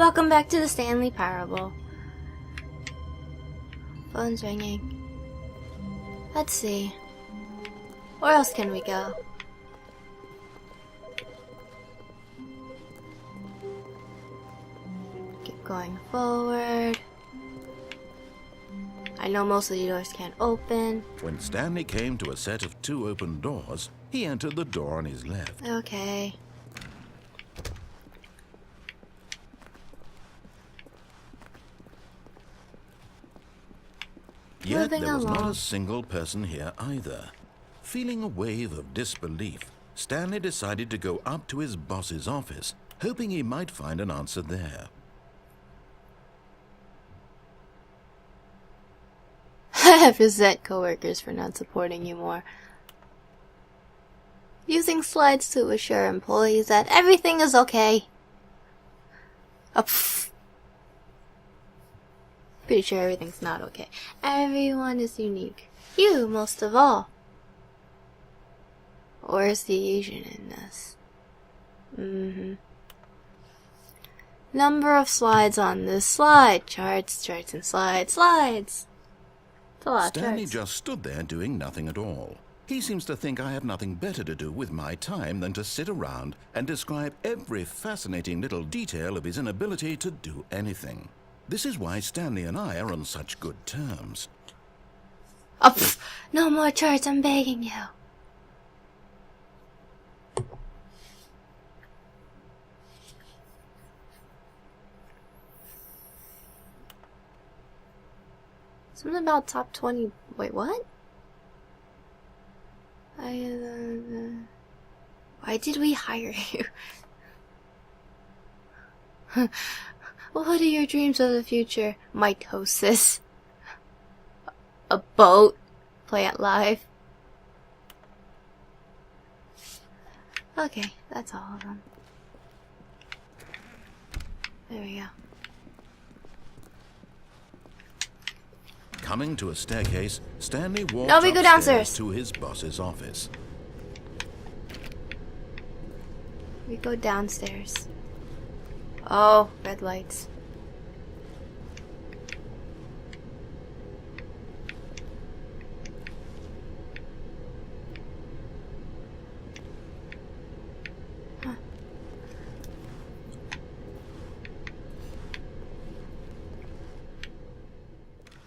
Welcome back to the Stanley Parable. Phone's ringing. Let's see. Where else can we go? Keep going forward. I know most of the doors can't open. When Stanley came to a set of 2 open doors, he entered the door on his left. Okay. Yet Moving there was not along. a single person here either. Feeling a wave of disbelief, Stanley decided to go up to his boss's office, hoping he might find an answer there. Resent coworkers for not supporting you more. Using slides to assure employees that everything is okay. Pretty sure everything's not okay. Everyone is unique. You, most of all. Where's the Asian in this? Number of slides on this slide. Charts, charts, and slides. Slides! It's a lot of Stanley charts. just stood there doing nothing at all. He seems to think I have nothing better to do with my time than to sit around and describe every fascinating little detail of his inability to do anything. This is why Stanley and I are on such good terms. No more charts, I'm begging you. Something about top 20. Wait, what? Why did we hire you? What are your dreams of the future? Mitosis. A boat. Plant life. Okay, that's all of them. There we go. Coming to a staircase, Stanley walked No, we go upstairs downstairs. to his boss's office. We go downstairs. Oh, red lights. Huh.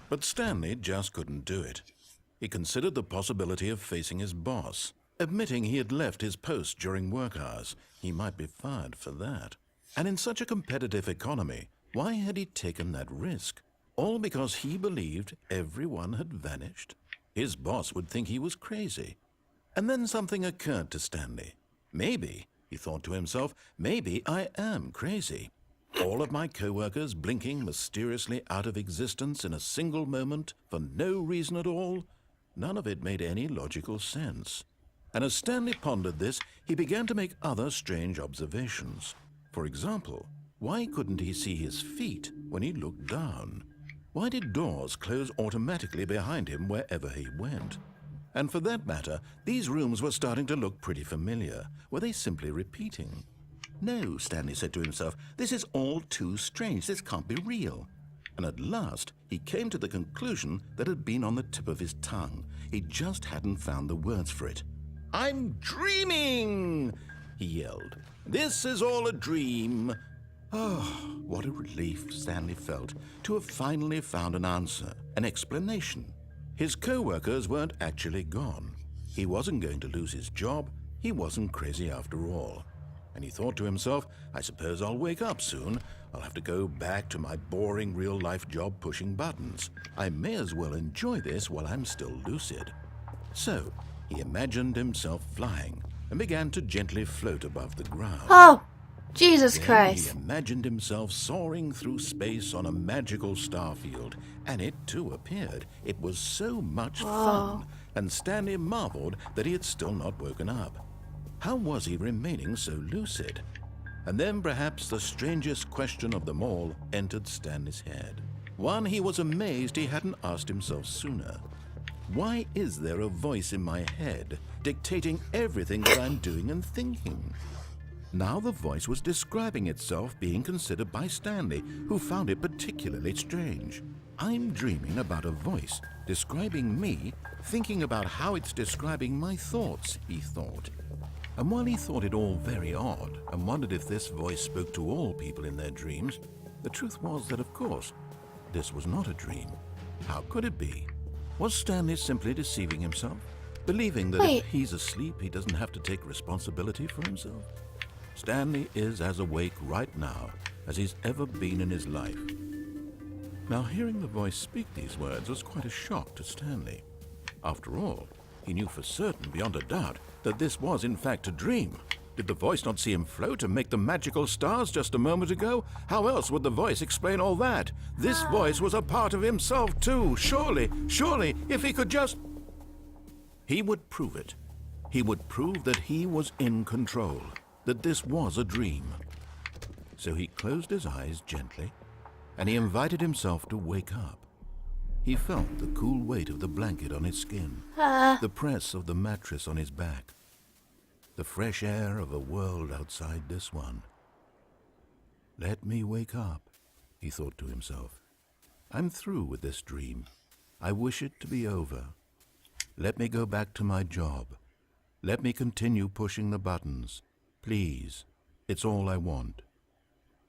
But Stanley just couldn't do it. He considered the possibility of facing his boss, admitting he had left his post during work hours. He might be fired for that. And in such a competitive economy, why had he taken that risk? All because he believed everyone had vanished? His boss would think he was crazy. And then something occurred to Stanley. Maybe, he thought to himself, maybe I am crazy. All of my co-workers blinking mysteriously out of existence in a single moment for no reason at all? None of it made any logical sense. And as Stanley pondered this, he began to make other strange observations. For example, why couldn't he see his feet when he looked down? Why did doors close automatically behind him wherever he went? And for that matter, these rooms were starting to look pretty familiar. Were they simply repeating? No, Stanley said to himself, this is all too strange. This can't be real. And at last, he came to the conclusion that had been on the tip of his tongue. He just hadn't found the words for it. "I'm dreaming!" he yelled. "This is all a dream." Oh, what a relief Stanley felt to have finally found an answer, an explanation. His co-workers weren't actually gone. He wasn't going to lose his job. He wasn't crazy after all. And he thought to himself, I suppose I'll wake up soon. I'll have to go back to my boring real-life job pushing buttons. I may as well enjoy this while I'm still lucid. So, he imagined himself flying and began to gently float above the ground. Oh, Jesus Then Christ. he imagined himself soaring through space on a magical starfield, and it too appeared. It was so much fun, and Stanley marveled that he had still not woken up. How was he remaining so lucid? And then perhaps the strangest question of them all entered Stanley's head. One he was amazed he hadn't asked himself sooner. Why is there a voice in my head dictating everything that I'm doing and thinking? Now the voice was describing itself being considered by Stanley, who found it particularly strange. I'm dreaming about a voice describing me, thinking about how it's describing my thoughts, he thought. And while he thought it all very odd and wondered if this voice spoke to all people in their dreams, the truth was that, of course, this was not a dream. How could it be? Was Stanley simply deceiving himself, believing that if he's asleep, he doesn't have to take responsibility for himself? Stanley is as awake right now as he's ever been in his life. Now, hearing the voice speak these words was quite a shock to Stanley. After all, he knew for certain, beyond a doubt, that this was in fact a dream. Did the voice not see him float and make the magical stars just a moment ago? How else would the voice explain all that? This voice was a part of himself too. Surely, if he could just... He would prove it. He would prove that he was in control, that this was a dream. So he closed his eyes gently, and he invited himself to wake up. He felt the cool weight of the blanket on his skin, the press of the mattress on his back, the fresh air of a world outside this one. Let me wake up, he thought to himself. I'm through with this dream. I wish it to be over. Let me go back to my job. Let me continue pushing the buttons. Please, it's all I want.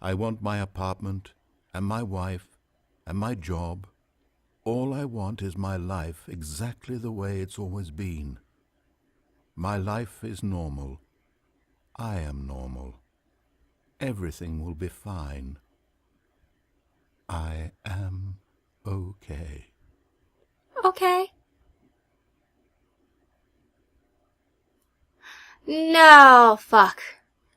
I want my apartment, and my wife, and my job. All I want is my life exactly the way it's always been. My life is normal. I am normal. Everything will be fine. I am okay. Okay. No, fuck.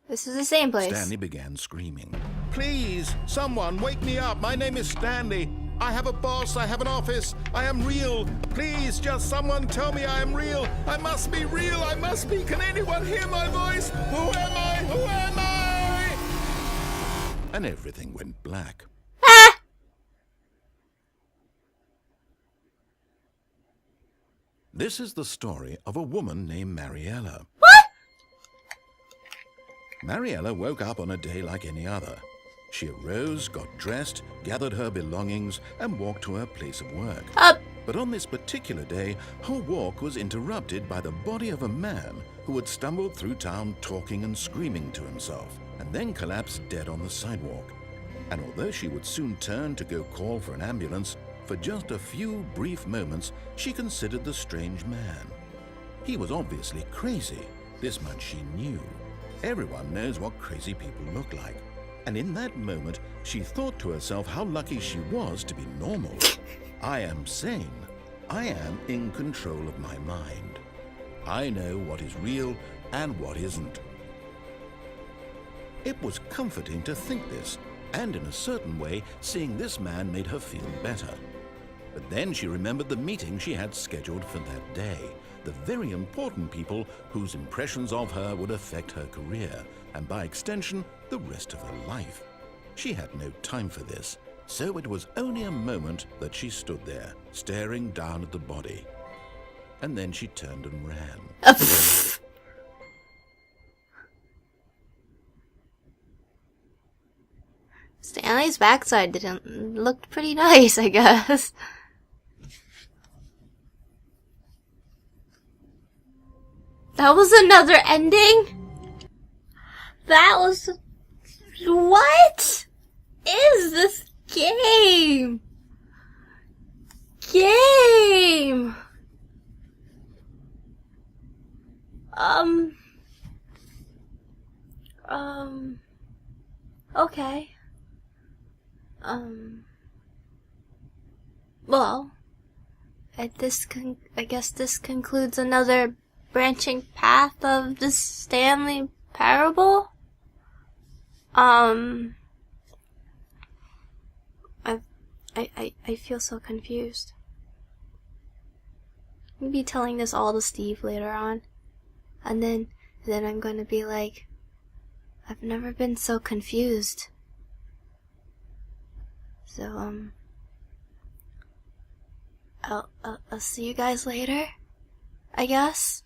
This is the same place. Stanley began screaming. Please, someone, wake me up. My name is Stanley. I have a boss. I have an office. I am real. Please, just someone tell me I am real. I must be real. I must be. Can anyone hear my voice? Who am I? Who am I? And everything went black. Ah! This is the story of a woman named Mariella. What? Mariella woke up on a day like any other. She arose, got dressed, gathered her belongings, and walked to her place of work. But on this particular day, her walk was interrupted by the body of a man who had stumbled through town talking and screaming to himself, and then collapsed dead on the sidewalk. And although she would soon turn to go call for an ambulance, for just a few brief moments, she considered the strange man. He was obviously crazy. This much she knew. Everyone knows what crazy people look like. And in that moment, she thought to herself how lucky she was to be normal. I am sane. I am in control of my mind. I know what is real and what isn't. It was comforting to think this, and in a certain way, seeing this man made her feel better. But then she remembered the meeting she had scheduled for that day, the very important people whose impressions of her would affect her career, and by extension, the rest of her life. She had no time for this, so it was only a moment that she stood there, staring down at the body. And then she turned and ran. Stanley's backside looked pretty nice, I guess. That was another ending? That was... What is this game? Okay. Well, I guess this concludes another branching path of the Stanley parable. I feel so confused. I'm gonna be telling this all to Steve later on, and then I'm gonna be like, I've never been so confused. So I'll see you guys later, I guess.